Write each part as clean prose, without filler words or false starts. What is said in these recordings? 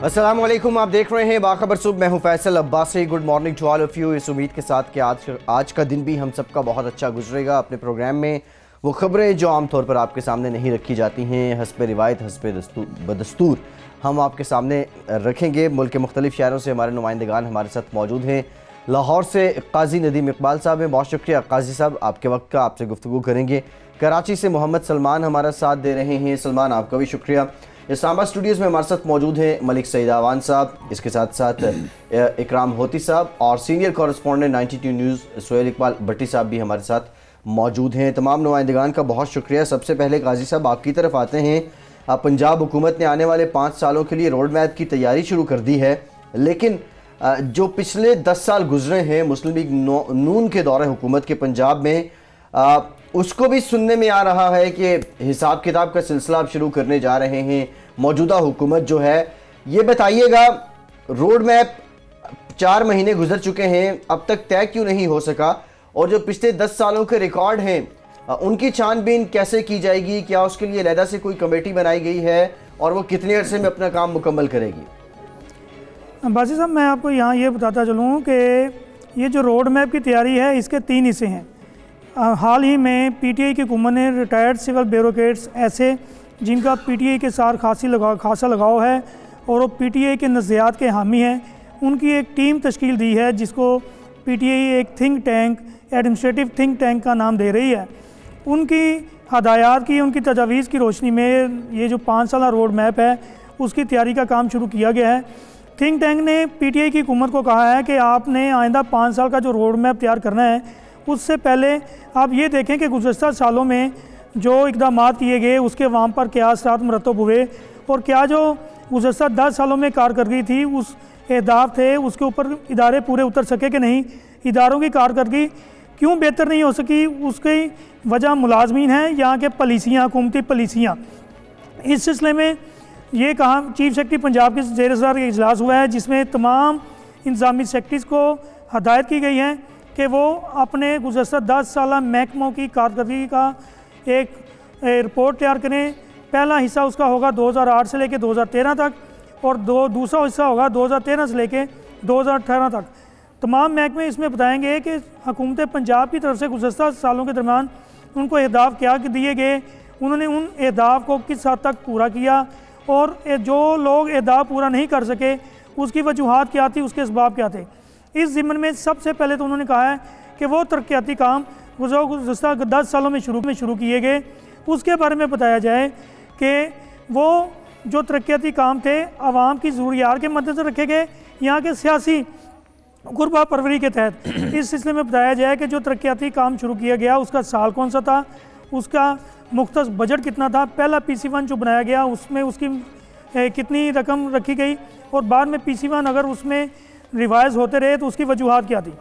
अस्सलाम वालेकुम, आप देख रहे हैं बाखबर सुबह। मैं हूं Faisal Abbasi. Good morning to all of you. इस उम्मीद के साथ कि आज का दिन भी हम सबका बहुत अच्छा गुजरेगा। अपने प्रोग्राम में वो खबरें जो आमतौर पर आपके सामने नहीं रखी जाती हैं, हस्ब रिवायत हस्ब बदस्तूर हम आपके सामने रखेंगे। मुल्क के मुख्तलिफ शहरों से हमारे नुमाइंदगान हमारे साथ मौजूद हैं। लाहौर से काजी नदीम इकबाल साहब हैं, बहुत शुक्रिया काजी साहब आपके वक्त का, आपसे गुफ्तगू करेंगे। कराची से मोहम्मद सलमान हमारा साथ दे रहे हैं, सलमान आपका भी शुक्रिया। इस्लामाबाद स्टूडियोज़ में हमारे साथ मौजूद हैं मलिक सईद आवान साहब, इसके साथ साथ इकराम होती साहब और senior correspondent 92 news Sohail Iqbal Bhatti sahab भी हमारे साथ मौजूद हैं। तमाम नुमाइंदगान का बहुत शुक्रिया। सबसे पहले काजी साहब आपकी तरफ आते हैं। पंजाब हुकूमत ने आने वाले 5 सालों के लिए रोड मैप की तैयारी शुरू कर दी है, लेकिन जो पिछले 10 साल गुजरे हैं मुस्लिम लीग नून के दौरे हुकूमत के पंजाब में, उसको भी सुनने में आ रहा है कि हिसाब किताब का सिलसिला आप शुरू करने जा रहे हैं। मौजूदा हुकूमत जो है, ये बताइएगा, रोड मैप 4 महीने गुजर चुके हैं, अब तक तय क्यों नहीं हो सका? और जो पिछले 10 सालों के रिकॉर्ड हैं उनकी छानबीन कैसे की जाएगी? क्या उसके लिए अलहदा से कोई कमेटी बनाई गई है और वो कितने अरसे में अपना काम मुकम्मल करेगी? बासी साहब, मैं आपको यहाँ ये बताता चलूँ कि ये जो रोड मैप की तैयारी है इसके 3 हिस्से हैं। हाल ही में पीटीआई की हुकूमत ने रिटायर्ड सिविल ब्यूरोक्रेट्स, ऐसे जिनका पीटीआई के साथ खासा लगाव है और वो पीटीआई के नज़रियात के हामी हैं, उनकी एक टीम तश्कील दी है जिसको पीटीआई एक think tank, administrative think tank का नाम दे रही है। उनकी हदायत की, उनकी तजावीज़ की रोशनी में ये जो 5 साल रोड मैप है उसकी तैयारी का काम शुरू किया गया है। थिंक टैंक ने पीटीआई की हुकूमत को कहा है कि आपने आइंदा 5 साल का जो रोड मैप तैयार करना है, उससे पहले आप ये देखें कि गुज़श्ता सालों में जो इक़दाम किए गए उसके वहाँ पर क्या असरात मुरतब हुए और क्या जो गुज़श्ता 10 सालों में कारकर्दगी थी, उस अहदाफ थे, उसके ऊपर इदारे पूरे उतर सके कि नहीं, इदारों की कारकर्दगी क्यों बेहतर नहीं हो सकी, उसकी वजह मुलाजमीन हैं, यहाँ के पॉलिसियाँ, हुकूमती पॉलिसियाँ। इस सिलसिले में ये कहा चीफ सेक्रेटरी पंजाब के ज़ेर सदारत का इजलास हुआ है जिसमें तमाम इंतज़ामी सेक्रेटरीज़ को हदायत की गई है कि वो अपने गुज़श्ता 10 साल महकमों की कारकर्दगी का एक रिपोर्ट तैयार करें। पहला हिस्सा उसका होगा 2008 से लेकर 2013 तक और दूसरा हिस्सा होगा 2013 से लेकर 2018 तक। तमाम महकमे इसमें बताएंगे कि हुकूमत पंजाब की तरफ से गुज़श्ता सालों के दरमियान उनको अहदाफ क्या दिए गए, उन्होंने उन अहदाफ को किस हद तक पूरा किया और जो लोग अहदाफ पूरा नहीं कर सके उसकी वजूहात क्या थी, उसके असबाब क्या थे। इस ज़िम्मन में सबसे पहले तो उन्होंने कहा है कि वो तरक्याती काम गुज़श्ता 10 सालों में शुरू किए गए, उसके बारे में बताया जाए कि वो जो तरक्याती काम थे आवाम की ज़रूरियात के मद्देनज़र रखे गए, यहाँ के सियासी गुरबा परवरी के तहत। इस सिलसिले में बताया जाए कि जो तरक्याती काम शुरू किया गया उसका साल कौन सा था, उसका मुख्तस बजट कितना था, पहला PC1 जो बनाया गया उसमें उसकी कितनी रकम रखी गई और बाद में PC1 अगर उसमें रिवाइज़ होते रहे तो उसकी वजूहात क्या थी।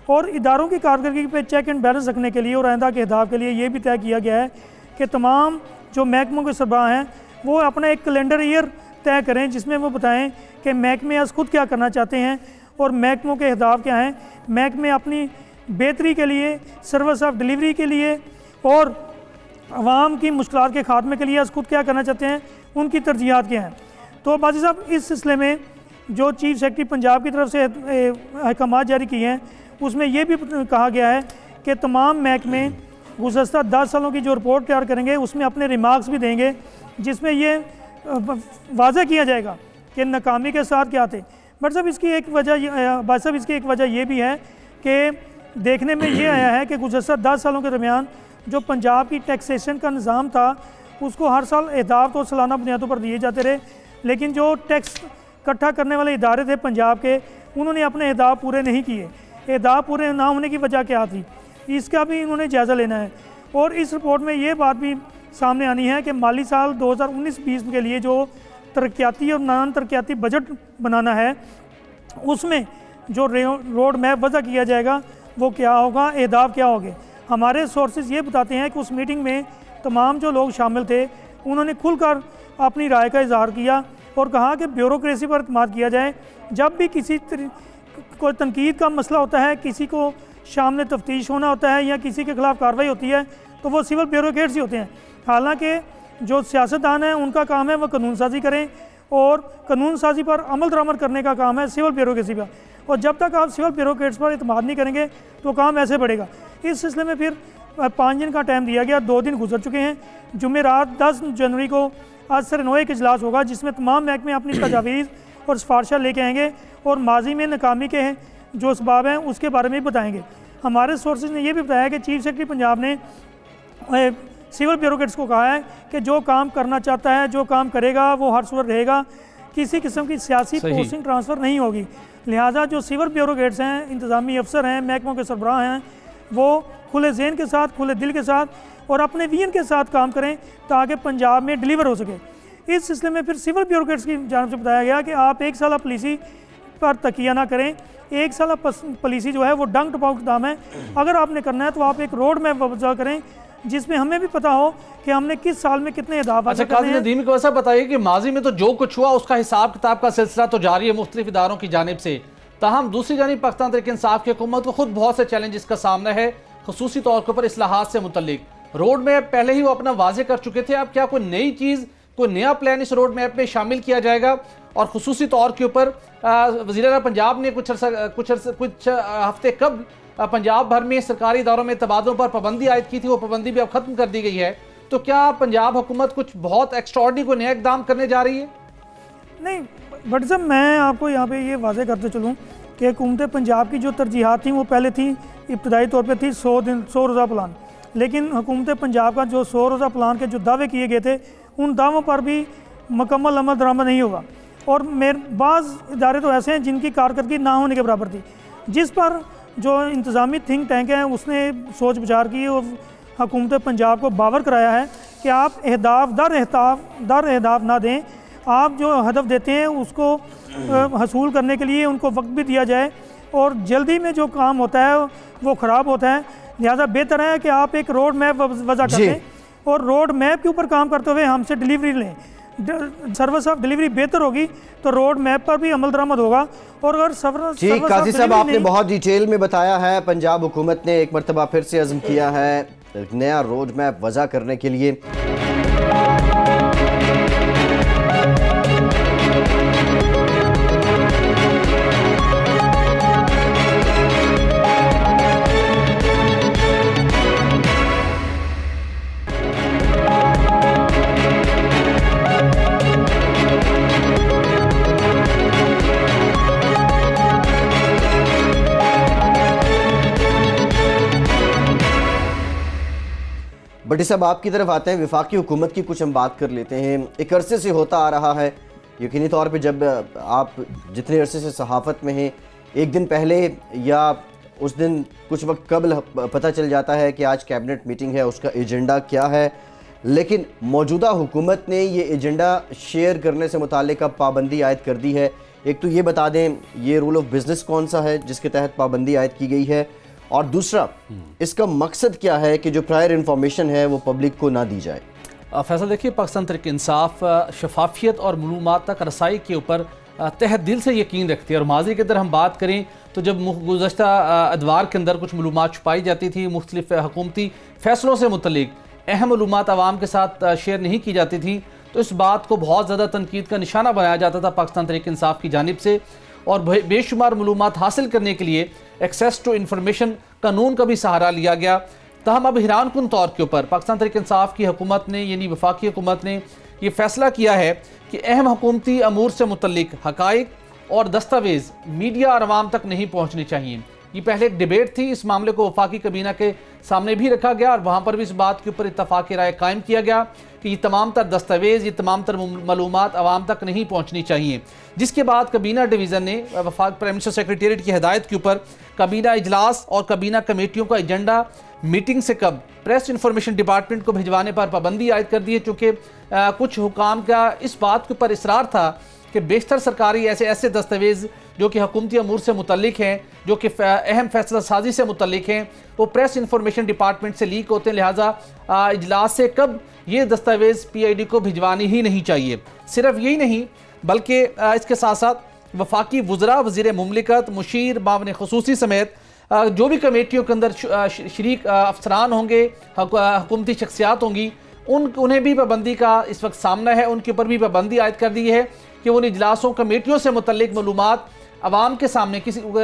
और इदारों की कारकर्दगी पे चेक एंड बैलेंस रखने के लिए और आइंदा के अहदाफ के लिए ये भी तय किया गया है कि तमाम जो महकमों के सरबराह हैं वो अपना एक कैलेंडर ईयर तय करें जिसमें वो बताएं कि महकमे आज खुद क्या करना चाहते हैं और महकमों के अहदाफ क्या हैं। महकमे अपनी बेहतरी के लिए, सर्विस ऑफ डिलीवरी के लिए और आवाम की मुश्किलात के खात्मे के लिए आज खुद क्या करना चाहते हैं, उनकी तरजीहात क्या हैं। तो बाजी साहब, इस सिलसिले में जो चीफ सेक्रेटरी पंजाब की तरफ से अहकाम जारी किए हैं उसमें यह भी कहा गया है कि तमाम महकमे गुज़श्ता 10 सालों की जो रिपोर्ट तैयार करेंगे उसमें अपने रिमार्क्स भी देंगे जिसमें ये वाज़ह किया जाएगा कि नाकामी के साथ क्या थे। बट साहब, इसकी एक वजह ये भी है कि देखने में ये आया है कि गुज़श्ता 10 सालों के दरमियान जो पंजाब की टैक्सेशन का निज़ाम था उसको हर साल अहदाफ तो सालाना बुनियादों पर दिए जाते रहे, लेकिन जो टैक्स इकट्ठा करने वाले इदारे थे पंजाब के, उन्होंने अपने अहदाफ पूरे नहीं किए। अहदाफ पूरे ना होने की वजह क्या थी, इसका भी इन्होंने जायज़ा लेना है। और इस रिपोर्ट में ये बात भी सामने आनी है कि माली साल 2019-20 के लिए जो तरक्याती और नान तरक्याती बजट बनाना है उसमें जो रोड मैप वज़ा किया जाएगा वो क्या होगा, अहदाफ क्या होंगे। हमारे सोर्सेज ये बताते हैं कि उस मीटिंग में तमाम जो लोग शामिल थे उन्होंने खुलकर अपनी राय का इजहार किया और कहा कि ब्यूरोक्रेसी पर इत्माद किया जाए। जब भी किसी कोई तनकीद का मसला होता है, किसी को सामने तफ्तीश होना होता है या किसी के ख़िलाफ़ कार्रवाई होती है तो वो सिविल ब्यूरोक्रेट्स ही होते हैं। हालांकि जो सियासतदान हैं उनका काम है वो कानून साजी करें और कानून साजी पर अमल दरामद करने का काम है सिविल ब्यूरोक्रेसी का। और जब तक आप सिविल ब्यूरोक्रेट्स पर इत्मीनान नहीं करेंगे तो काम ऐसे बढ़ेगा। इस सिलसिले में फिर 5 दिन का टाइम दिया गया, 2 दिन गुजर चुके हैं। जुमेरात 10 जनवरी को आज सरनोए एक इजलास होगा जिसमें तमाम महकमे अपनी तजावीज़ और सिफारिशें लेके आएंगे और माजी में नाकामी के जो असबाब हैं उसके बारे में भी बताएंगे। हमारे सोर्सेज ने यह भी बताया कि चीफ सेक्रेटरी पंजाब ने सिविल ब्यूरोक्रेट्स को कहा है कि जो काम करना चाहता है, जो काम करेगा वो हर सूरत रहेगा, किसी किस्म की सियासी पोस्टिंग ट्रांसफ़र नहीं होगी। लिहाजा जो सिविल ब्यूरोक्रेट्स हैं, इंतज़ामी अफसर हैं, महकमों के सरबराह हैं, वो खुले ज़हन के साथ, खुले दिल के साथ और अपने विजन के साथ काम करें ताकि पंजाब में डिलीवर हो सके। इस सिलसिले में फिर सिविल ब्यूरोक्रेट्स की जानिब से बताया गया कि आप 1 साल पॉलिसी पर तकिया ना करें। 1 साल पॉलिसी जो है वो डंग टपाउट दाम है। अगर आपने करना है तो आप एक रोड मैप वज़ा करें जिसमें हमें भी पता हो कि हमने किस साल में कितने अहदाफ हासिल करने हैं। काजी नदीम को ऐसा बताइए कि माजी में तो जो कुछ हुआ उसका हिसाब किताब का सिलसिला तो जारी है मुख्तलिफ इदारों की जानिब से, ताहम दूसरी जानिब पाकिस्तान तहरीक इंसाफ की हुकूमत को खुद बहुत से चैलेंजेस का सामना है, खुसूसी तौर के ऊपर इस्लाहात से मुतल्लिक। रोड मैप पहले ही वो अपना वाजे कर चुके थे, अब क्या कोई नई चीज़, कोई नया प्लान इस रोड मैप में शामिल किया जाएगा? और खुसूसी तौर के ऊपर वज़ीर पंजाब ने कुछ हफ्ते कब पंजाब भर में सरकारी इदारों में तबादलों पर पाबंदी आयद की थी, वो पाबंदी भी अब खत्म कर दी गई है। तो क्या पंजाब हुकूमत कुछ बहुत एक्स्ट्राऑर्डिनरी को नया इकदाम करने जा रही है? नहीं बट साहब, मैं आपको यहाँ पे ये वाजे करते चलूँ कि हुकूमत पंजाब की जो तरजीहात थी वो पहले थी, इब्तदाई तौर पे थी 100 रोज़ा प्लान। लेकिन हुकूमत पंजाब का जो 100 रोज़ा प्लान के जो दावे किए गए थे उन दावों पर भी मुकम्मल अमल दरामद नहीं होगा। और बाज़ इदारे तो ऐसे हैं जिनकी कारकर्दगी ना होने के बराबर थी, जिस पर जो इंतज़ामी थिंक टैंक है उसने सोच विचार की और हुकूमत पंजाब को बावर कराया है कि आप अहदाफ दर अहदाफ ना दें, आप जो हदफ देते हैं उसको हसूल करने के लिए उनको वक्त भी दिया जाए और जल्दी में जो काम होता है वो ख़राब होता है। लिहाजा बेहतर है कि आप एक रोड मैप वज़ा कर दें और रोड मैप के ऊपर काम करते हुए हमसे डिलीवरी लें। सर्विस ऑफ डिलीवरी बेहतर होगी तो रोड मैप पर भी अमल दरामद होगा। और अगर ठीक काजी साहब, आपने बहुत डिटेल में बताया है। पंजाब हुकूमत ने एक मरतबा फिर से अज़्म किया है नया रोड मैप वज़ा करने के लिए। बट सब आपकी तरफ आते हैं, वफाकी हुकूमत की कुछ हम बात कर लेते हैं। एक अरसे से होता आ रहा है, यकीनी तौर पे जब आप जितने अरसे से सहाफ़त में हैं, एक दिन पहले या उस दिन कुछ वक्त कबल पता चल जाता है कि आज कैबिनेट मीटिंग है, उसका एजेंडा क्या है। लेकिन मौजूदा हुकूमत ने ये एजेंडा शेयर करने से मुताल्लिक अब पाबंदी आयद कर दी है। एक तो ये बता दें ये रूल ऑफ बिज़नेस कौन सा है जिसके तहत पाबंदी आयद की गई है, और दूसरा इसका मकसद क्या है कि जो प्रायर इंफॉर्मेशन है वो पब्लिक को ना दी जाए। फैसल देखिए, पाकिस्तान तहरीक इंसाफ शफाफियत और मालूमात तक रसाई के ऊपर तहे दिल से यकीन रखती है। और माजी के अंदर हम बात करें तो जब गुज़श्ता अदवार के अंदर कुछ मालूमात छुपाई जाती थी, मुख्तलिफ हुकूमती फ़ैसलों से मुतल्लिक अहम मालूमात आवाम के साथ शेयर नहीं की जाती थी, तो इस बात को बहुत ज़्यादा तनकीद का निशाना बनाया जाता था पाकिस्तान तहरीक इंसाफ की जानिब से। और बेशुमार मालूमात हासिल करने के लिए एक्सेस टू इंफॉर्मेशन कानून का भी सहारा लिया गया। तहम अब हैरान कुन तौर के ऊपर पाकिस्तान तहरीक इंसाफ की हुकूमत ने, यानी वफाकी हुकूमत ने यह फैसला किया है कि अहम हुकूमती अमूर से मुतल्लिक हकाइक और दस्तावेज़ मीडिया और आवाम तक नहीं पहुँचने चाहिए। ये पहले एक डिबेट थी, इस मामले को वफाकी kabina के सामने भी रखा गया और वहाँ पर भी इस बात के ऊपर इत्तफाक राय कायम किया गया कि ये तमाम तर दस्तावेज़, ये तमाम तर मालूमात आवाम तक नहीं पहुँचनी चाहिए। जिसके बाद kabina डिवीज़न ने वफाक प्राइम मिनिस्टर सेक्रेटेरिएट की हिदायत के ऊपर kabina इजलास और kabina कमेटियों का एजेंडा मीटिंग से कब प्रेस इंफॉर्मेशन डिपार्टमेंट को भिजवाने पर पाबंदी आयद कर दी है, चूँकि कुछ हुकाम का इस बात के ऊपर इसरार था कि बेशतर सरकारी ऐसे दस्तावेज़ जो कि हुकूमती अमूर से मुतल्लिक हैं, जो कि अहम फैसला साजी से मुतल्लिक हैं, वो प्रेस इंफॉर्मेशन डिपार्टमेंट से लीक होते हैं। लिहाजा इजलास से कब ये दस्तावेज़ PID को भिजवानी ही नहीं चाहिए। सिर्फ यही नहीं बल्कि इसके साथ साथ वफाकी वज़रा, वज़ीर मुमलिकत, मुशीर, मावन ख़ुसूसी समेत जो भी कमेटियों के अंदर शरीक अफसरान होंगे, हुकूमती शख्सियात होंगी, उन्हें भी पाबंदी का इस वक्त सामना है। उनके ऊपर भी पाबंदी आयद कर दी है कि उन इजलासों कमेटियों से मुतल्लिक मालूमात आवाम के सामने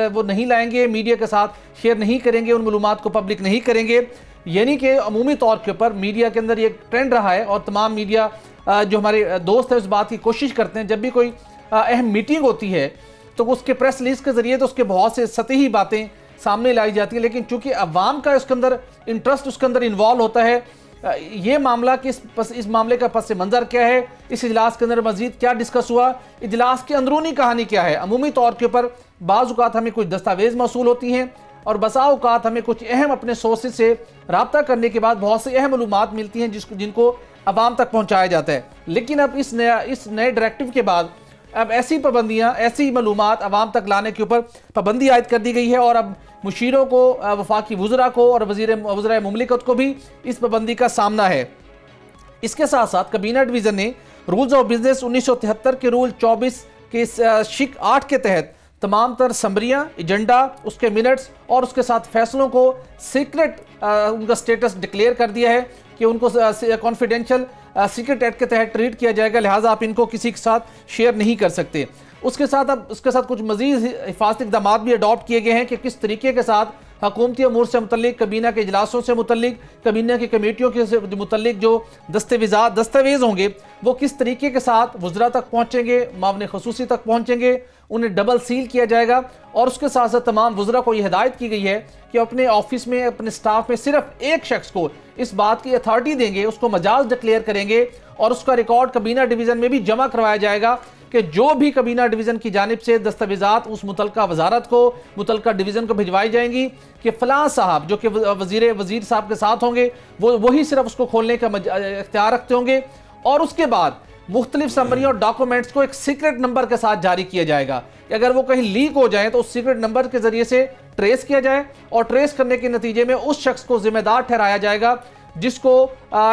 वो नहीं लाएंगे, मीडिया के साथ शेयर नहीं करेंगे, उन मालूमात को पब्लिक नहीं करेंगे। यानी कि अमूमी तौर के ऊपर मीडिया के अंदर ये ट्रेंड रहा है और तमाम मीडिया जो हमारे दोस्त हैं उस बात की कोशिश करते हैं, जब भी कोई अहम मीटिंग होती है तो उसके प्रेस रिलीज के जरिए तो उसके बहुत से सतही बातें सामने लाई जाती है, लेकिन चूंकि अवाम का उसके अंदर इंटरेस्ट उसके अंदर इन्वॉल्व होता है, ये मामला कि इस मामले का पस मंज़र क्या है, इस इजलास के अंदर मजीद क्या डिस्कस हुआ, इजलास की अंदरूनी कहानी क्या है। अमूमी तौर के ऊपर बाज़ औक़ात हमें कुछ दस्तावेज़ मौसूल होती हैं और बसा औक़ात हमें कुछ अहम अपने सोर्सेज से रब्ता करने के बाद बहुत सी अहम मालूमात मिलती हैं जिनको अवाम तक पहुँचाया जाता है। लेकिन अब इस नए डायरेक्टिव के बाद अब ऐसी पाबंदियाँ, ऐसी मालूमात अवाम तक लाने के ऊपर पाबंदी आयद कर दी गई है और अब मुशीरों को, वफाकी वज़रा को और वज़ीर मुमलिकत को भी इस पाबंदी का सामना है। इसके साथ साथ कबीना डिवीज़न ने रूल्स ऑफ बिजनेस 1973 के रूल 24 के शिक 8 के तहत तमाम तर समरियाँ, एजेंडा, उसके मिनट्स और उसके साथ फैसलों को सीक्रेट उनका स्टेटस डिक्लेयर कर दिया है कि उनको कॉन्फिडेंशियल सीक्रेट एक्ट के तहत ट्रीट किया जाएगा, लिहाजा आप इनको किसी के साथ शेयर नहीं कर सकते। उसके साथ कुछ मजीद हिफाजती इक़दाम भी अडॉप्ट किए गए हैं कि किस तरीके के साथ हुकूमती अमूर से मुतल्लिक, कबीना के इजलासों से मुतल्लिक, कबीना की कमेटियों के मुतल्लिक जो दस्तावेज़ होंगे वो किस तरीके के साथ वज़रा तक पहुँचेंगे, मामले ख़ुसूसी तक पहुँचेंगे, उन्हें डबल सील किया जाएगा। और उसके साथ साथ तमाम वज़रा को यह हिदायत की गई है कि अपने ऑफिस में, अपने स्टाफ में सिर्फ एक शख्स को इस बात की अथॉरिटी देंगे, उसको मजाज डिक्लेयर करेंगे और उसका रिकॉर्ड कबीना डिवीज़न में भी जमा करवाया जाएगा कि जो भी कबीना डिवीज़न की जानिब से दस्तावेज़ात उस मुतलका वजारत को, मुतलका डिवीज़न को भिजवाई जाएंगी कि फ़लाँ साहब जो कि वज़ीर साहब के साथ होंगे वही सिर्फ उसको खोलने का इख्तियार रखते होंगे। और उसके बाद मुख्तलिफ समरी और डॉक्यूमेंट्स को एक सीक्रेट नंबर के साथ जारी किया जाएगा कि अगर वो कहीं लीक हो जाए तो उस सीक्रेट नंबर के जरिए से ट्रेस किया जाए और ट्रेस करने के नतीजे में उस शख्स को जिम्मेदार ठहराया जाएगा जिसको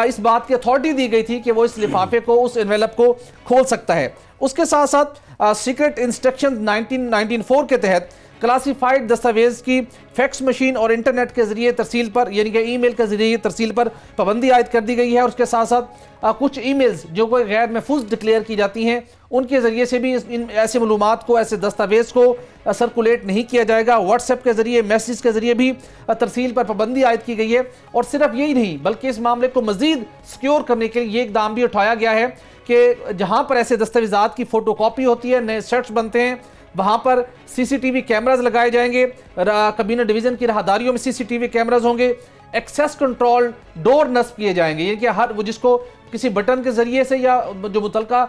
इस बात की अथॉरिटी दी गई थी कि वो इस लिफाफे को, उस एनवेलप को खोल सकता है। उसके साथ साथ सीक्रेट इंस्ट्रक्शन 1994 के तहत क्लासिफाइड दस्तावेज की फैक्स मशीन और इंटरनेट के जरिए तरसील पर, यानी कि ईमेल के जरिए तरसील पर पाबंदी आयद कर दी गई है। और उसके साथ साथ कुछ ईमेल्स जो कोई गैर महफूज डिक्लेयर की जाती हैं उनके ज़रिए से भी इन ऐसे मालूमात को, ऐसे दस्तावेज़ को सर्कुलेट नहीं किया जाएगा। व्हाट्सएप के ज़रिए, मैसेज के ज़रिए भी तरसील पर पाबंदी आयद की गई है। और सिर्फ यही नहीं बल्कि इस मामले को मज़ीद सिक्योर करने के लिए ये इक़दाम भी उठाया गया है कि जहाँ पर ऐसे दस्तावेज़ात की फ़ोटोकॉपी होती है, नए सेट्स बनते हैं, वहाँ पर सीसीटीवी कैमराज लगाए जाएंगे। कबीना डिवीज़न की राहदारियों में सीसीटीवी कैमराज होंगे। एक्सेस कंट्रोल डोर नस्ब किए जाएंगे, यानी कि हर वो जिसको किसी बटन के ज़रिए से या जो मुतलका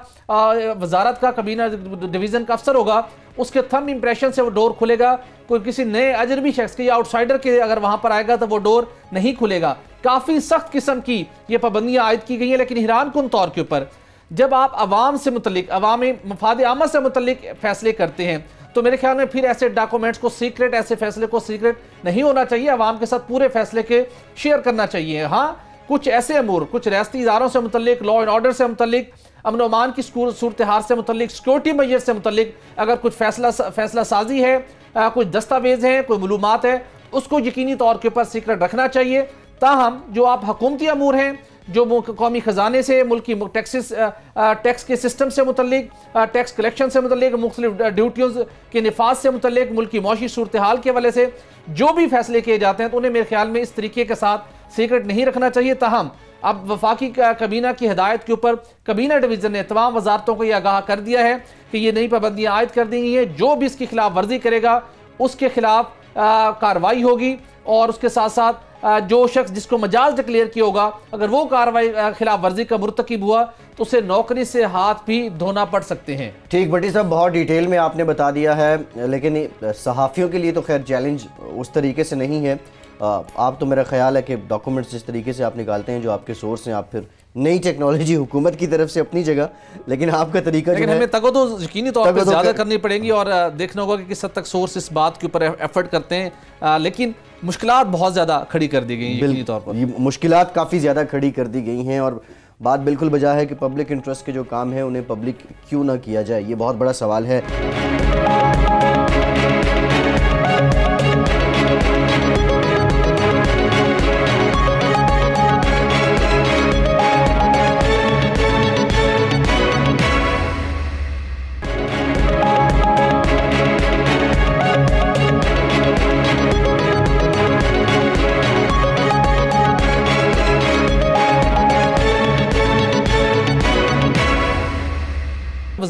वजारत का कबीना डिवीज़न का अफसर होगा उसके थंब इंप्रेशन से वो डोर खुलेगा। कोई किसी नए अजनबी शख्स के या आउटसाइडर के अगर वहाँ पर आएगा तो वो डोर नहीं खुलेगा। काफ़ी सख्त किस्म की ये पाबंदियाँ आयद की गई हैं। लेकिन हैरान कुन तौर के ऊपर जब आप आवाम से मुतल्लिक, अवामी मफाद आमा से मुतल्लिक फैसले करते हैं तो मेरे ख्याल में फिर ऐसे डॉक्यूमेंट्स को सीक्रेट, ऐसे फैसले को सीक्रेट नहीं होना चाहिए। अवाम के साथ पूरे फैसले के शेयर करना चाहिए। हाँ, कुछ ऐसे अमूर, कुछ रियासती इदारों से मुतल्लिक, लॉ एंड ऑर्डर से मुतल्लिक, अमन अमान की सूरत हाल से मुतल्लिक, सिक्योरिटी मेजर से मुतल्लिक अगर कुछ फैसला साजी है, कुछ दस्तावेज हैं, कोई मालूमात है, उसको यकीनी तौर के ऊपर सीक्रेट रखना चाहिए। ताहम जो आप हुकूमती अमूर हैं, जो कौमी ख़जाने से, मुल्की टैक्स के सिस्टम से मुतल्लिक, टैक्स कलेक्शन से मुतल्लिक, मुख्तलिफ ड्यूटियों के नफाज से मुतल्लिक, मुल्की मौशी सूरत हाल के हवाले से जो भी फैसले किए जाते हैं तो उन्हें मेरे ख्याल में इस तरीके के साथ सीक्रेट नहीं रखना चाहिए। ताहम अब वफाकी कबीना की हिदायत के ऊपर कबीना डिवीज़न ने तमाम वजारतों को यह आगाह कर दिया है कि ये नई पाबंदियाँ आयद कर दी गई हैं। जो भी इसकी खिलाफ वर्जी करेगा उसके खिलाफ कार्रवाई होगी। और उसके साथ साथ जो शख्स जिसको मजाज डिक्लेयर किया होगा, अगर वो कार्रवाई खिलाफ वर्जी का मुर्तकिब हुआ तो उसे नौकरी से हाथ भी धोना पड़ सकते हैं। ठीक भट्टी साहब, बहुत डिटेल में आपने बता दिया है, लेकिन सहाफ़ियों के लिए तो खैर चैलेंज उस तरीके से नहीं है। आप तो मेरा ख्याल है कि डॉक्यूमेंट्स जिस तरीके से आप निकालते हैं, जो आपके सोर्स हैं, आप फिर नई टेक्नोलॉजी हुकूमत की तरफ से अपनी जगह, लेकिन आपका तरीका लेकिन हमें तको तो यकीनी तौर पर ज़्यादा करनी पड़ेगी और देखना होगा कि किस हद तक सोर्स इस बात के ऊपर एफर्ट करते हैं। लेकिन मुश्किलात बहुत ज़्यादा खड़ी कर दी गई यकीनी तौर पर, ये मुश्किलात काफ़ी ज़्यादा खड़ी कर दी गई हैं। और बात बिल्कुल बजा है कि पब्लिक इंटरेस्ट के जो काम है उन्हें पब्लिक क्यों ना किया जाए, ये बहुत बड़ा सवाल है।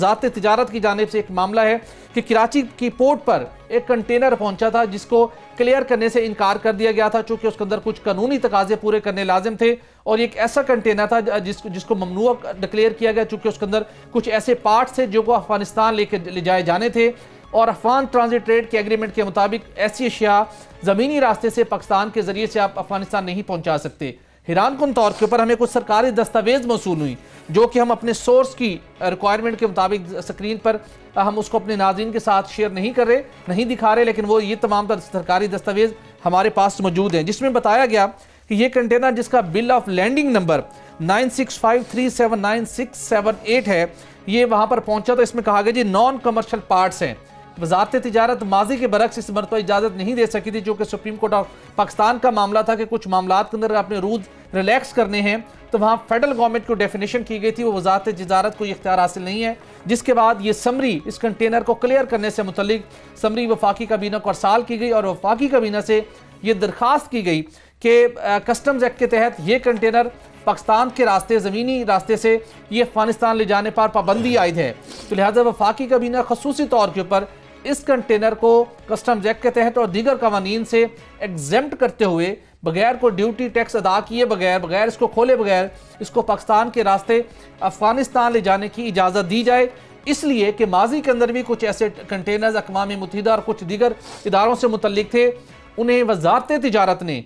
वजारत तिजारत की जानिब से एक मामला है कि कराची की पोर्ट पर एक कंटेनर पहुंचा था जिसको क्लियर करने से इनकार कर दिया गया था, चूंकि उसके अंदर कुछ कानूनी तकाजे पूरे करने लाजिम थे। और एक ऐसा कंटेनर था जिसको ममनुआ डिक्लेयर किया गया, चूंकि उसके अंदर कुछ ऐसे पार्ट्स थे जो को अफगानिस्तान ले जाए जाने थे। और अफगान ट्रांजिट ट्रेड के एग्रीमेंट के मुताबिक ऐसी अशिया ज़मीनी रास्ते से पाकिस्तान के जरिए से आप अफगानिस्तान नहीं पहुंचा सकते। हैरान कुन तौर के ऊपर हमें कुछ सरकारी दस्तावेज मौसूल हुई जो कि हम अपने सोर्स की रिक्वायरमेंट के मुताबिक स्क्रीन पर हम उसको अपने नाज़रीन के साथ शेयर नहीं कर रहे, नहीं दिखा रहे, लेकिन वो ये तमाम सरकारी दस्तावेज हमारे पास मौजूद हैं जिसमें बताया गया कि ये कंटेनर जिसका बिल ऑफ लैंडिंग नंबर 9653796678 है, ये वहाँ पर पहुँचा। तो इसमें कहा गया जी नॉन कमर्शियल पार्ट्स हैं। वजारत तिजारत माजी के बरक्स इस मरतबा इजाज़त नहीं दे सकी थी, जो कि सुप्रीम कोर्ट ऑफ पाकिस्तान का मामला था कि कुछ मामला के अंदर अपने रूल्स रिलैक्स करने हैं, तो वहाँ फेडरल गवर्नमेंट को डेफिनेशन की गई थी, वो वजारत तिजारत को इख्तियार हासिल नहीं है। जिसके बाद ये समरी इस कंटेनर को क्लियर करने से मुतल्लिक समरी वफाकी काबीना को अरसाल की गई और वफाकी काबीना से ये दरख्वास्त की गई कि कस्टम्स एक्ट के तहत ये कंटेनर पाकिस्तान के रास्ते ज़मीनी रास्ते से ये अफगानिस्तान ले जाने पर पाबंदी आयद है। तो लिहाजा वफाकी काबीना खसूसी तौर के ऊपर इस कंटेनर को कस्टम्स एक्ट के तहत और दीगर कवानीन से एग्जेम्प्ट करते हुए बगैर को ड्यूटी टैक्स अदा किए बगैर इसको खोले बगैर इसको पाकिस्तान के रास्ते अफगानिस्तान ले जाने की इजाज़त दी जाए। इसलिए कि माजी के अंदर भी कुछ ऐसे कंटेनर्स अक़वाम मुत्तहिदा और कुछ दीगर इदारों से मुतल्लिक थे, उन्हें वजारत तिजारत ने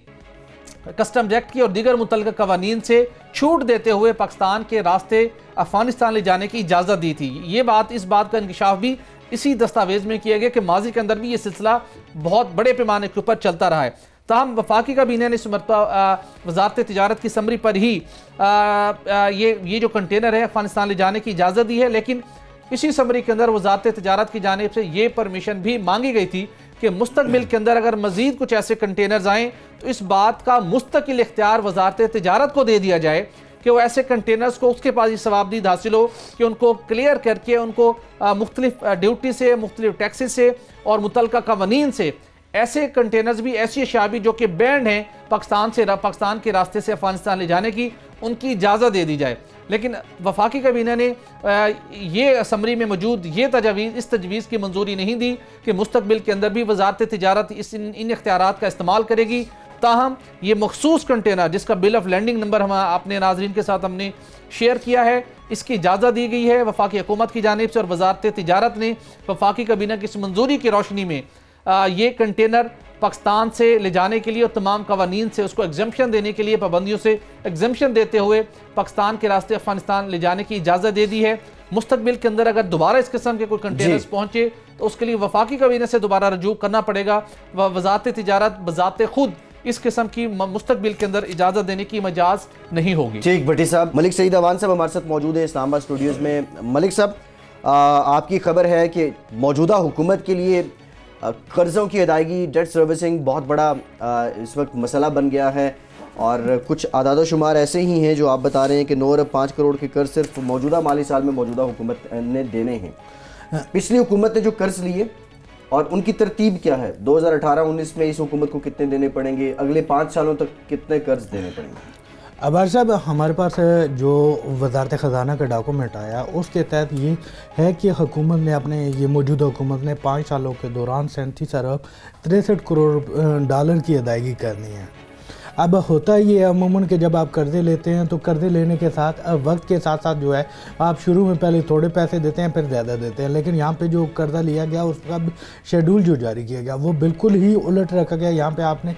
कस्टम्स एक्ट की और दीगर मुतल्लिका कवानीन से छूट देते हुए पाकिस्तान के रास्ते अफगानिस्तान ले जाने की इजाज़त दी थी। ये बात इस बात का इंकशाफ भी इसी दस्तावेज में किया गया कि माजी के अंदर भी ये सिलसिला बहुत बड़े पैमाने के ऊपर चलता रहा है। ताहम वफाकी काबीना ने इस मरतबा वजारत तिजारत की समरी पर ही ये जो कंटेनर है अफगानिस्तान ले जाने की इजाज़त दी है, लेकिन इसी समरी के अंदर वजारत तिजारत की जानिब से ये परमिशन भी मांगी गई थी कि मुस्तकबिल के अंदर अगर मजीद कुछ ऐसे कंटेनर्स आएँ तो इस बात का मुस्तकिल इख्तियार वजारत तिजारत को दे दिया जाए कि वो ऐसे कंटेनर्स को उसके पास ये सवाबदीद हासिल हो कि उनको क्लियर करके उनको मुख्तलिफ ड्यूटी से, मुख्तलिफ टैक्सेस से और मुतल्लिका कवानीन से ऐसे कंटेनर्स भी, ऐसी अशिया भी जो कि बैंड हैं पाकिस्तान के रास्ते से अफगानिस्तान ले जाने की, उनकी इजाज़त दे दी जाए। लेकिन वफाकी काबीना ने ये असम्बली में मौजूद ये इस तजवीज़ की मंजूरी नहीं दी कि मुस्तकबिल के अंदर भी वजारत तिजारत इन इख्तियारात का इस्तेमाल करेगी। ताहम ये मखसूस कंटेनर जिसका बिल ऑफ लैंडिंग नंबर हम अपने नाजरीन के साथ हमने शेयर किया है, इसकी इजाज़त दी गई है वफाकी हुकूमत की जानिब से और वजारत तिजारत ने वफाकी काबीना की इस मंजूरी की रोशनी में ये कंटेनर पाकिस्तान से ले जाने के लिए और तमाम कवानीन से उसको एग्जम्पशन देने के लिए, पाबंदियों से एग्जम्पशन देते हुए पाकिस्तान के रास्ते अफगानिस्तान ले जाने की इजाज़त दे दी है। मुस्तकबिल के अंदर अगर दोबारा इस किस्म के कोई कंटेनर्स पहुंचे तो उसके लिए वफाकी काबीना से दोबारा रजू करना पड़ेगा। वजारत तिजारत बजाते खुद इस किस्म की मुस्तकबिल के अंदर इजाज़त देने की मजाज नहीं होगी। ठीक भट्टी साहब, मलिक सईद अवान साहब हमारे साथ मौजूद है इस्लामाबाद स्टूडियोज़ में। मलिक साहब, आपकी खबर है कि मौजूदा हुकूमत के लिए कर्ज़ों की अदायगी, डेट सर्विसिंग बहुत बड़ा इस वक्त मसला बन गया है और कुछ आदाद शुमार ऐसे ही हैं जो आप बता रहे हैं कि 9 अरब 5 करोड़ के कर्ज सिर्फ मौजूदा माली साल में मौजूदा हुकूमत ने देने हैं। पिछली हुकूमत ने जो कर्ज लिए और उनकी तरतीब क्या है, 2018-19 में इस हुकूमत को कितने देने पड़ेंगे, अगले 5 सालों तक कितने कर्ज देने पड़ेंगे? अबार साहब, हमारे पास जो वजारत ख़जाना का डॉक्यूमेंट आया उसके तहत ये है कि हुकूमत ने ये मौजूदा हुकूमत ने 5 सालों के दौरान 37 अरब 63 करोड़ डॉलर की अदायगी करनी है। अब होता ये अमूमन कि जब आप कर्ज़े लेते हैं तो कर्ज़े लेने के साथ वक्त के साथ साथ जो है आप शुरू में पहले थोड़े पैसे देते हैं फिर ज़्यादा देते हैं, लेकिन यहाँ पे जो कर्ज़ा लिया गया उसका शेड्यूल जो जारी किया गया वो बिल्कुल ही उलट रखा गया। यहाँ पे आपने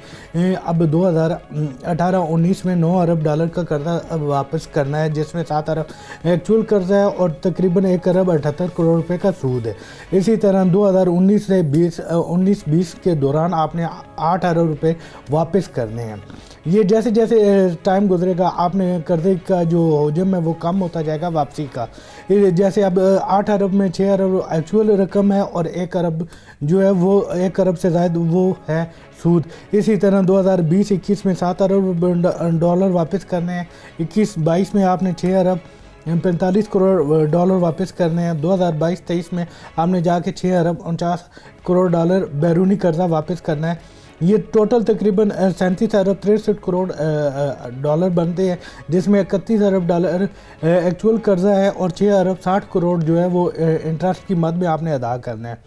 अब 2018-19 में 9 अरब डॉलर का कर्ज़ा अब वापस करना है, जिसमें 7 अरब एक्चुअल कर्ज़ा है और तकरीबन 1 अरब 78 करोड़ रुपये का सूद है। इसी तरह 2019 से 19-20 के दौरान आपने 8 अरब रुपये वापस करने हैं। ये जैसे जैसे टाइम गुजरेगा आपने कर्जे का जो हजम है वो कम होता जाएगा वापसी का। जैसे अब 8 अरब में 6 अरब एक्चुअल रकम है और 1 अरब जो है वो 1 अरब से ज़ायद वो है सूद। इसी तरह 2020-21 में 7 अरब डॉलर वापस करने हैं, 21-22 में आपने 6 अरब 45 करोड़ डॉलर वापस करने हैं, 2022-23 में आपने जाके 6 अरब 49 करोड़ डॉलर बैरूनी कर्जा वापस करना है। ये टोटल तकरीबन 37 अरब 63 करोड़ डॉलर बनते हैं, जिसमें 31 अरब डॉलर एक्चुअल कर्जा है और 6 अरब 60 करोड़ जो है वो इंटरेस्ट की मद में आपने अदा करना है।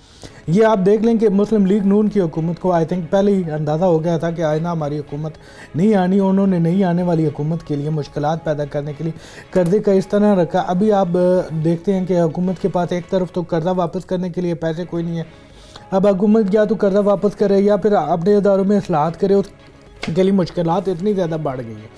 ये आप देख लें कि मुस्लिम लीग नून की हुकूमत को आई थिंक पहले ही अंदाज़ा हो गया था कि आइंदा हमारी हुकूमत नहीं आनी। उन्होंने नहीं आने वाली हुकूमत के लिए मुश्किलात पैदा करने के लिए कर्जे का इस तरह रखा। अभी आप देखते हैं कि हुकूमत के पास एक तरफ तो कर्जा वापस करने के लिए पैसे कोई नहीं है। अब हुकूमत या तो कर्जा वापस करे या फिर अपने इदारों में इस्लाहत करे, उसके लिए मुश्किलात इतनी ज़्यादा बढ़ गई हैं,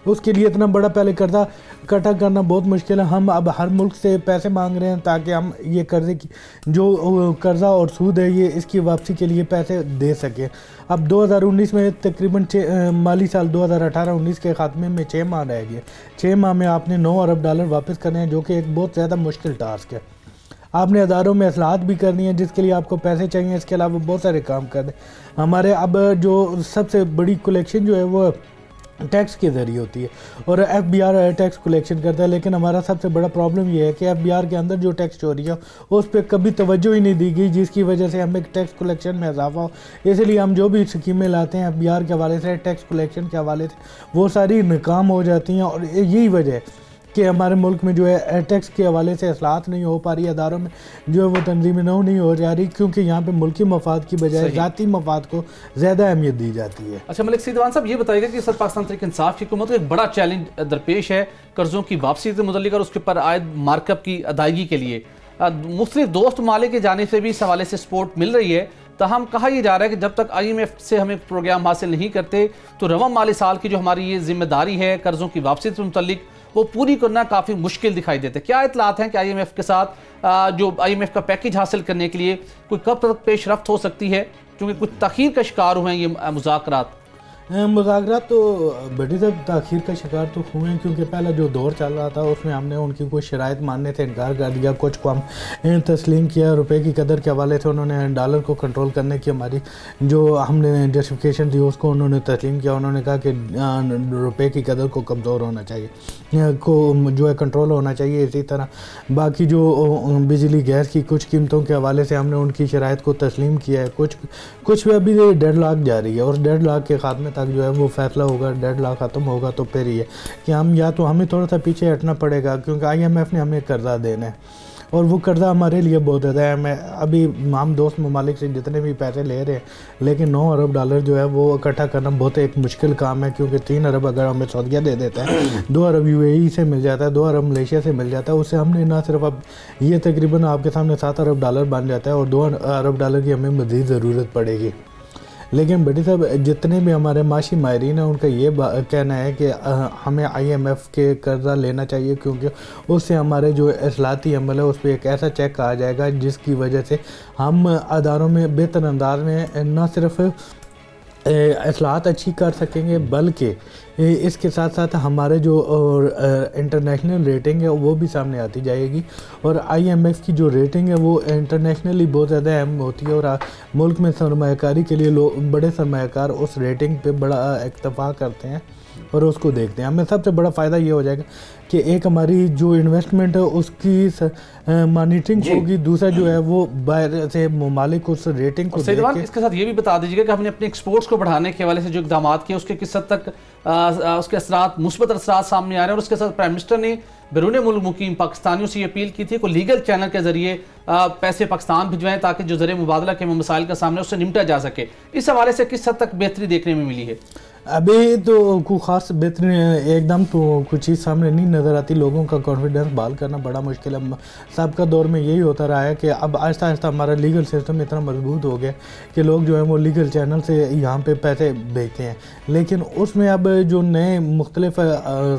उसके लिए इतना बड़ा पहले कर्जा इकट्ठा करना बहुत मुश्किल है। हम अब हर मुल्क से पैसे मांग रहे हैं ताकि हम ये कर्जे की जो कर्जा और सूद है ये इसकी वापसी के लिए पैसे दे सकें। अब 2019 में तकरीबन माली साल 2018-19 के खात्मे में 6 माह रह गए। 6 माह में आपने 9 अरब डॉलर वापस करने हैं, जो कि एक बहुत ज़्यादा मुश्किल टास्क है। आपने अदारों में इस्लाहत भी करनी है जिसके लिए आपको पैसे चाहिए, इसके अलावा बहुत सारे काम कर दें। हमारे अब जो सबसे बड़ी कलेक्शन जो है वो टैक्स के ज़रिए होती है और FBI टैक्स कलेक्शन करता है, लेकिन हमारा सबसे बड़ा प्रॉब्लम ये है कि FBI के अंदर जो टैक्स चोरी है उस पर कभी तवज्जो ही नहीं दी गई, जिसकी वजह से हमें टैक्स कलेक्शन में इजाफा हो। इसलिए हम जो भी स्कीमें लाते हैं FBI के हवाले से, टैक्स कलेक्शन के हवाले से, वो सारी नाकाम हो जाती हैं। और यही वजह है कि हमारे मुल्क में जो है टैक्स के हवाले से इस्लाहत नहीं हो पा रही, अदारों में जो है वो तंजीम नौ नहीं हो जा रही, क्योंकि यहाँ पे मुल्की मफाद की बजाय ज़ाती मफाद को ज़्यादा अहमियत दी जाती है। अच्छा मलिक सईद साहब, ये बताइएगा कि सर पाकिस्तान तहरीक इंसाफ की हुकूमत को एक बड़ा चैलेंज दरपेश है कर्ज़ों की वापसी से मुतल्लिक और उसके ऊपर आयद मार्कअप की अदायगी के लिए। मुख्तलिफ दोस्त ममालिक की जानिब से भी इस हवाले से सपोर्ट मिल रही है, तहम कहा यह जा रहा है कि जब तक IMF से हमें प्रोग्राम हासिल नहीं करते तो रवा माली साल की जो हमारी ये जिम्मेदारी है कर्ज़ों की वापसी से मुतल्लिक वो पूरी करना काफ़ी मुश्किल दिखाई देते हैं। क्या इतलात हैं कि IMF के साथ जो IMF का पैकेज हासिल करने के लिए कोई कब तक पेशरफ्त हो सकती है, क्योंकि कुछ तखीर का शिकार हुए हैं ये मुज़ाकरात? मुज़ाकरात तो बड़ी तब ताख़ीर का शिकार तो हुए हैं, क्योंकि पहला जो दौर चल रहा था उसमें हमने उनकी कुछ शराइत मानने से इनकार कर दिया, कुछ को हम तस्लीम किया। रुपए की कदर के हवाले से उन्होंने डॉलर को कंट्रोल करने की हमारी जो हमने जस्टिफिकेशन दी उसको उन्होंने तस्लीम किया। उन्होंने कहा कि रुपए की कदर को कमज़ोर होना चाहिए, को जो है कंट्रोल होना चाहिए। इसी तरह बाकी जो बिजली गैस की कुछ कीमतों के हवाले से हमने उनकी शराइत को तस्लीम किया है। कुछ भी अभी डेडलॉक जारी है और डेडलॉक के खात्मे तक जो है वो फैसला होगा, डेडलॉक ख़त्म होगा तो फिर ये कि हम या तो हमें थोड़ा सा पीछे हटना पड़ेगा, क्योंकि IMF ने हमें कर्जा देना है और वो कर्जा हमारे लिए बहुत ज़्यादा है। मैं अभी हम दोस्त ममालिक से जितने भी पैसे ले रहे हैं, लेकिन 9 अरब डॉलर जो है वो इकट्ठा करना बहुत एक मुश्किल काम है, क्योंकि 3 अरब अगर हमें सऊदीया दे देता है, 2 अरब UAE से मिल जाता है, 2 अरब मलेशिया से मिल जाता है, उससे हमने ना सिर्फ अब ये तकरीबन आपके सामने 7 अरब डॉलर बन जाता है और 2 अरब डॉलर की हमें मज़ीद ज़रूरत पड़ेगी। लेकिन बड़ी साहब जितने भी हमारे माशी माहरीन हैं उनका ये कहना है कि हमें IMF के कर्जा लेना चाहिए, क्योंकि उससे हमारे जो इस्लाहती अमल है उस पर एक ऐसा चेक आ जाएगा जिसकी वजह से हम अदारों में बेहतर अंदाज में न सिर्फ इस्लाहत अच्छी कर सकेंगे, बल्कि इसके साथ साथ हमारे जो इंटरनेशनल रेटिंग है वो भी सामने आती जाएगी। और IMF की जो रेटिंग है वो इंटरनेशनली बहुत ज़्यादा अहम होती है और मुल्क में सरमायाकारी के लिए लोग बड़े सरमायाकार उस रेटिंग पे बड़ा इक्तफा करते हैं और उसको देखते हैं। हमें सबसे बड़ा फ़ायदा ये हो जाएगा कि एक हमारी जो इन्वेस्टमेंट है उसकी मॉनिटरिंग होगी, दूसरा जो है वो बाहर से ममालिक उस रेटिंग को देख के। इसके साथ ये भी बता दीजिएगा कि हमने अपने एक्सपोर्ट्स को बढ़ाने के हवाले से जो इक़दाम किए उसके किस हद तक उसके असरात मुस्बत असरात सामने आ रहे हैं, और उसके साथ प्राइम मिनिस्टर ने बैरून मुल्क मुकीम पाकिस्तानियों से ये अपील की थी कोई लीगल चैनल के जरिए पैसे पाकिस्तान भिजवाएं ताकि जो ज़रिए मुबादला के मसाइल का सामने उससे निपटा जा सके। इस हवाले से किस हद तक बेहतरी देखने में मिली है? अभी तो कोई ख़ास बेहतरीन एकदम तो कुछ चीज़ सामने नहीं नज़र आती। लोगों का कॉन्फिडेंस बहाल करना बड़ा मुश्किल है। सबका दौर में यही होता रहा है कि अब आहिस्ता आहिस्ता हमारा लीगल सिस्टम इतना मजबूत हो गया कि लोग जो है वो लीगल चैनल से यहाँ पे पैसे भेजते हैं, लेकिन उसमें अब जो नए मुख्तलिफ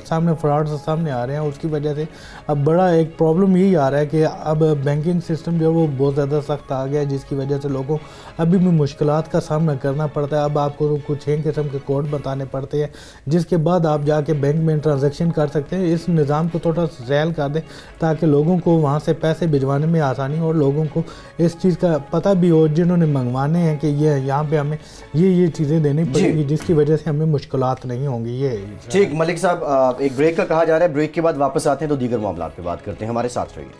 सामने फ्रॉड्स सामने आ रहे हैं उसकी वजह से अब बड़ा एक प्रॉब्लम यही आ रहा है कि अब बैंकिंग सिस्टम जो है वो बहुत ज़्यादा सख्त आ गया है, जिसकी वजह से लोगों अभी भी मुश्किलात का सामना करना पड़ता है। अब आपको कुछ 6 किस्म के कोड बताने पड़ते हैं जिसके बाद आप जाके बैंक में ट्रांजैक्शन कर सकते हैं। इस निज़ाम को थोड़ा सहल कर दें ताकि लोगों को वहाँ से पैसे भिजवाने में आसानी और लोगों को इस चीज़ का पता भी हो जिन्होंने मंगवाने हैं कि ये यहाँ पे हमें ये चीज़ें देनी पड़ेगी, जिसकी वजह से हमें मुश्किलात नहीं होंगी। ये ठीक मलिक साहब, एक ब्रेक का कहा जा रहा है, ब्रेक के बाद वापस आते हैं तो दीगर मामलात पे बात करते हैं। हमारे साथ रहिए।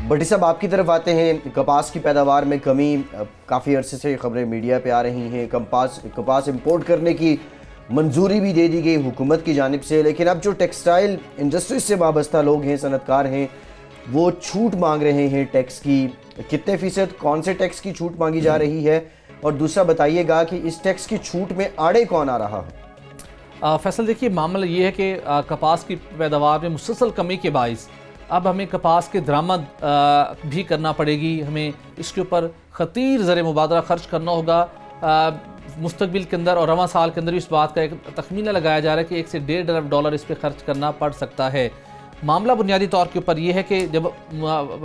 भट्टी साहब, आपकी तरफ आते हैं। कपास की पैदावार में कमी, काफ़ी अरसे से खबरें मीडिया पे आ रही हैं। कपास इंपोर्ट करने की मंजूरी भी दे दी गई हुकूमत की जानिब से, लेकिन अब जो टेक्सटाइल इंडस्ट्री से वाबस्ता लोग हैं, सनतकार हैं, वो छूट मांग रहे हैं टैक्स की। कितने फ़ीसद, कौन से टैक्स की छूट मांगी जा रही है? और दूसरा बताइएगा कि इस टैक्स की छूट में आड़े कौन आ रहा है? फैसल, देखिए मामला ये है कि कपास की पैदावार में मुसलसल कमी के बाइस अब हमें कपास के दरामद भी करना पड़ेगी। हमें इसके ऊपर ख़तीर ज़र मुबादला खर्च करना होगा मुस्तकबिल के अंदर, और रवां साल के अंदर इस बात का एक तखमीना लगाया जा रहा है कि $1 से $1.5 अरब इस पर खर्च करना पड़ सकता है। मामला बुनियादी तौर के ऊपर यह है कि जब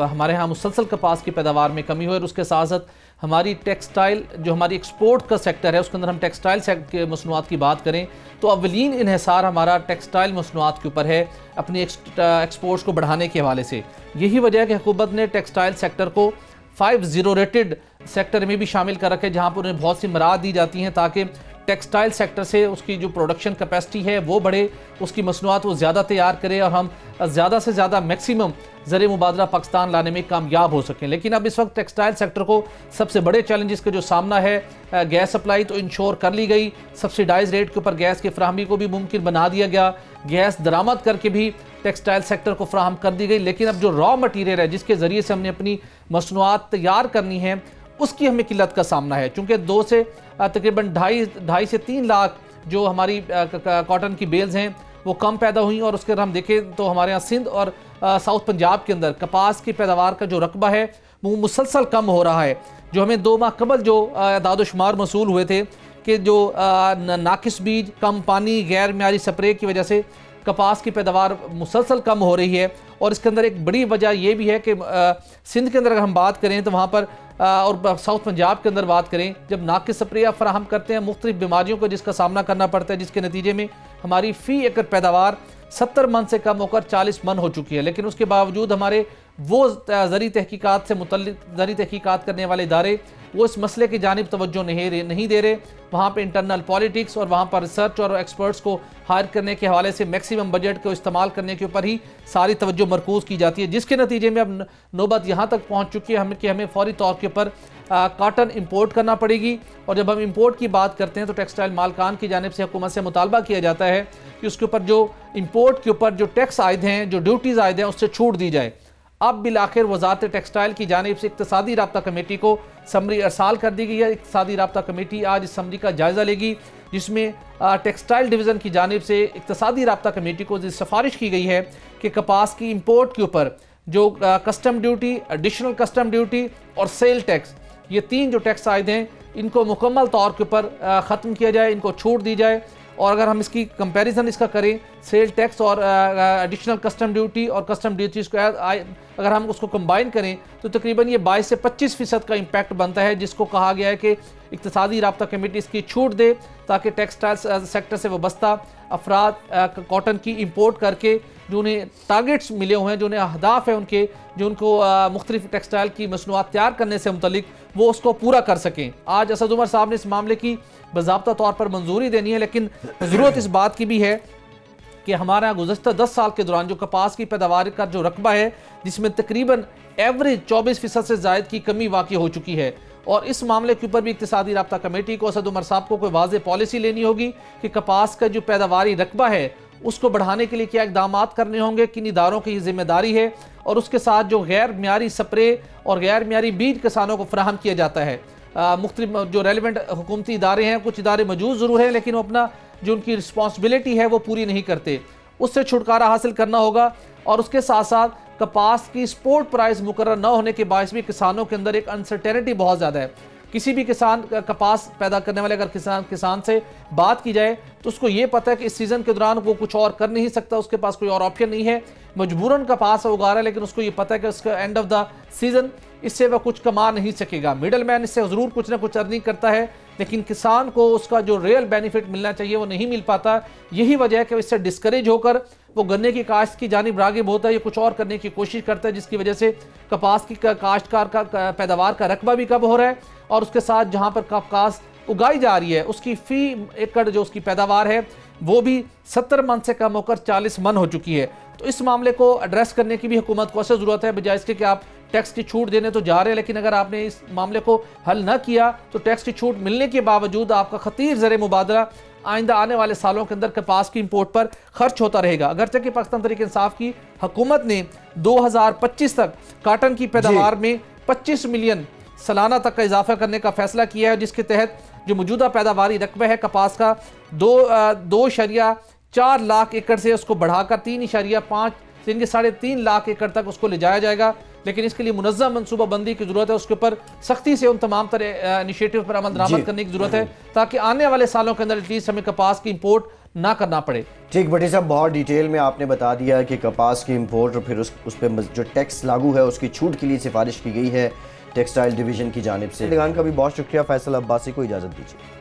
हमारे यहाँ मुसलसल कपास की पैदावार में कमी हो और उसके साथ साथ हमारी टेक्सटाइल जो हमारी एक्सपोर्ट का सेक्टर है उसके अंदर हम टेक्सटाइल के मसनूआत की बात करें तो अवलीन इन्हिसार हमारा टेक्सटाइल मसनूआत के ऊपर है अपनी एक्सपोर्ट्स को बढ़ाने के हवाले से। यही वजह है कि हुकूमत ने टेक्सटाइल सेक्टर को 5-0 रेटेड सेक्टर में भी शामिल कर रखे, जहाँ पर उन्हें बहुत सी मराहत दी जाती हैं ताकि टेक्सटाइल सेक्टर से उसकी जो प्रोडक्शन कैपेसिटी है वो बढ़े, उसकी मसनूआत वो ज़्यादा तैयार करे और हम ज़्यादा से ज़्यादा मैक्सिमम ज़र मुबादला पाकिस्तान लाने में कामयाब हो सकें। लेकिन अब इस वक्त टेक्सटाइल सेक्टर को सबसे बड़े चैलेंजेस का जो सामना है, गैस सप्लाई तो इंश्योर कर ली गई, सब्सिडाइज रेट के ऊपर गैस की फ्राहमी को भी मुमकिन बना दिया गया, गैस दरामद करके भी टेक्सटाइल सेक्टर को फ्राहम कर दी गई। लेकिन अब जो रॉ मटीरियल है जिसके ज़रिए से हमने अपनी मसनूआत तैयार करनी है उसकी हमें किल्लत का सामना है, चूँकि 2 से तकरीबन 2.5 से 3 लाख जो हमारी कॉटन की बेल्स हैं वो कम पैदा हुई। और उसके हम देखें तो हमारे यहाँ सिंध और साउथ पंजाब के अंदर कपास की पैदावार का जो रकबा है वो मुसलसल कम हो रहा है। जो हमें 2 माह कबल जो दादोशुमार मसूल हुए थे कि जो नाकिस बीज, कम पानी, गैर मियारी स्प्रे की वजह से कपास की पैदावार मुसलसल कम हो रही है। और इसके अंदर एक बड़ी वजह यह भी है कि सिंध के अंदर अगर हम बात करें तो वहाँ पर और साउथ पंजाब के अंदर बात करें, जब नाकिस स्प्रे आप फराहम करते हैं मुख्तलिफ बीमारियों को जिसका सामना करना पड़ता है, जिसके नतीजे में हमारी फ़ी एकड़ पैदावार 70 मन से कम होकर 40 मन हो चुकी है। लेकिन उसके बावजूद हमारे वो ज़री तहकीकात से मुतल्लिक ज़री तहकीकात करने वाले इदारे वो इस मसले की जानिब तवज्जो नहीं दे रहे। वहाँ पर इंटरनल पॉलिटिक्स और वहाँ पर रिसर्च और एक्सपर्ट्स को हायर करने के हवाले से मैक्सिमम बजट को इस्तेमाल करने के ऊपर ही सारी तवज्जो मरकूज़ की जाती है, जिसके नतीजे में अब नौबत यहाँ तक पहुँच चुकी है कि हमें फौरी तौर के ऊपर कॉटन इंपोर्ट करना पड़ेगी। और जब हम इंपोर्ट की बात करते हैं तो टेक्सटाइल मालकान की जानिब से हुकूमत से मुतालबा किया जाता है कि उसके ऊपर जो इंपोर्ट के ऊपर जो टैक्स आयद हैं, जो ड्यूटीज़ आयद हैं, उससे छूट दी जाए। अब बिलाखिर वजारत टेक्सटाइल की जानिब से इक्तिसादी राब्ता कमेटी को समरी अरसाल कर दी गई है। इक्तिसादी राब्ता कमेटी आज इस समरी का जायज़ा लेगी, जिसमें टेक्सटाइल डिवीज़न की जानिब से इक्तिसादी राब्ता कमेटी को सिफारिश की गई है कि कपास की इंपोर्ट के ऊपर जो custom duty, additional custom duty और सेल टैक्स, ये 3 जो टैक्स आयद हैं इनको मुकम्मल तौर के ऊपर ख़त्म किया जाए, इनको छूट दी जाए। और अगर हम इसकी कंपैरिजन इसका करें, सेल टैक्स और एडिशनल कस्टम ड्यूटी और कस्टम ड्यूटीज़ को अगर हम उसको कंबाइन करें तो तकरीबन ये 22 से 25% का इम्पैक्ट बनता है, जिसको कहा गया है कि इक्तिसादी राब्ता कमेटी इसकी छूट दे ताकि टेक्सटाइल सेक्टर से वाबस्ता अफराद कॉटन की इम्पोर्ट करके जो उन्हें टारगेट्स मिले हुए हैं, जो उन्हें अहदाफ है उनके, जो उनको मुख्तलिफ टेक्सटाइल की मसनूआत तैयार करने से मुतलिक, वो उसको पूरा कर सकें। आज असद उमर साहब ने इस मामले की बाज़ाब्ता तौर पर मंजूरी देनी है, लेकिन ज़रूरत इस बात की भी है कि हमारा गुज़श्ता 10 साल के दौरान जो कपास की पैदावार का जो रकबा है जिसमें तकरीबन एवरेज 24% से ज़ायद की कमी वाक़ई हो चुकी है। और इस मामले के ऊपर भी इक्तिसादी राब्ता कमेटी को, असद उमर साहब को कोई वाज़ेह पॉलिसी लेनी होगी कि कपास का जो पैदावारी रकबा है उसको बढ़ाने के लिए क्या इकदाम करने होंगे, किन इदारों की जिम्मेदारी है। और उसके साथ जो गैर मियारी स्प्रे और गैर मियारी बीज किसानों को फराहम किया जाता है, मुख्तलिफ जो रेलिवेंट हुकूमती इदारे हैं, कुछ इदारे मौजूद ज़रूर हैं लेकिन वो अपना जो उनकी रिस्पॉन्सिबिलिटी है वो पूरी नहीं करते, उससे छुटकारा हासिल करना होगा। और उसके साथ साथ कपास की स्पोर्ट प्राइस मुकर्रर न होने के बायस भी किसानों के अंदर एक अनसर्टेनिटी बहुत ज़्यादा है। किसी भी किसान, कपास पैदा करने वाले अगर किसान से बात की जाए तो उसको ये पता है कि इस सीज़न के दौरान वो कुछ और कर नहीं सकता, उसके पास कोई और ऑप्शन नहीं है, मजबूरन कपास उगा रहा है, लेकिन उसको ये पता है कि उसका एंड ऑफ द सीज़न इससे वह कुछ कमा नहीं सकेगा। मिडल मैन इससे ज़रूर कुछ ना कुछ अर्निंग करता है, लेकिन किसान को उसका जो रियल बेनिफिट मिलना चाहिए वो नहीं मिल पाता। यही वजह है कि इससे डिस्करेज होकर वो गन्ने की काश्त की जानिब रागिब होता है, ये कुछ और करने की कोशिश करता है, जिसकी वजह से कपास की काश्तकार का पैदावार का रकबा भी कम हो रहा है। और उसके साथ जहाँ पर कपास उगाई जा रही है उसकी फ़ी एकड़ जो उसकी पैदावार है वो भी 70 मन से कम होकर 40 मन हो चुकी है। तो इस मामले को एड्रेस करने की भी हुकूमत को असल ज़रूरत है, बजाय इसके कि आप टैक्स की छूट देने तो जा रहे हैं, लेकिन अगर आपने इस मामले को हल न किया तो टैक्स की छूट मिलने के बावजूद आपका खतीर ज़र मुबादला आइंदा आने वाले सालों के अंदर कपास की इंपोर्ट पर खर्च होता रहेगा। अगरचे कि पाकिस्तान तहरीक इंसाफ की हुकूमत ने 2025 तक काटन की पैदावार में 25 मिलियन सालाना तक का इजाफा करने का फैसला किया है, जिसके तहत जो मौजूदा पैदावारी रकबा है कपास का 2.4 लाख एकड़ से उसको बढ़ाकर 3.5 से 3.5 लाख एकड़ तक उसको ले जाया जाएगा। लेकिन इसके लिए मुनज़्ज़म मनसूबाबंदी की जरूरत है, उसके ऊपर सख्ती से उन तमाम तरह इनिशिएटिव पर अमल दरामद करने की जरूरत है, ताकि आने वाले सालों के अंदर एटलीस्ट हमें कपास की इंपोर्ट ना करना पड़े। ठीक भट्टी साहब, बहुत डिटेल में आपने बता दिया कि कपास की इंपोर्ट और फिर उस पर जो टैक्स लागू है उसकी छूट के लिए सिफारिश की गई है टेक्सटाइल डिवीजन की जानिब से। का भी बहुत शुक्रिया। फैसल अब्बासी को इजाज़त दीजिए।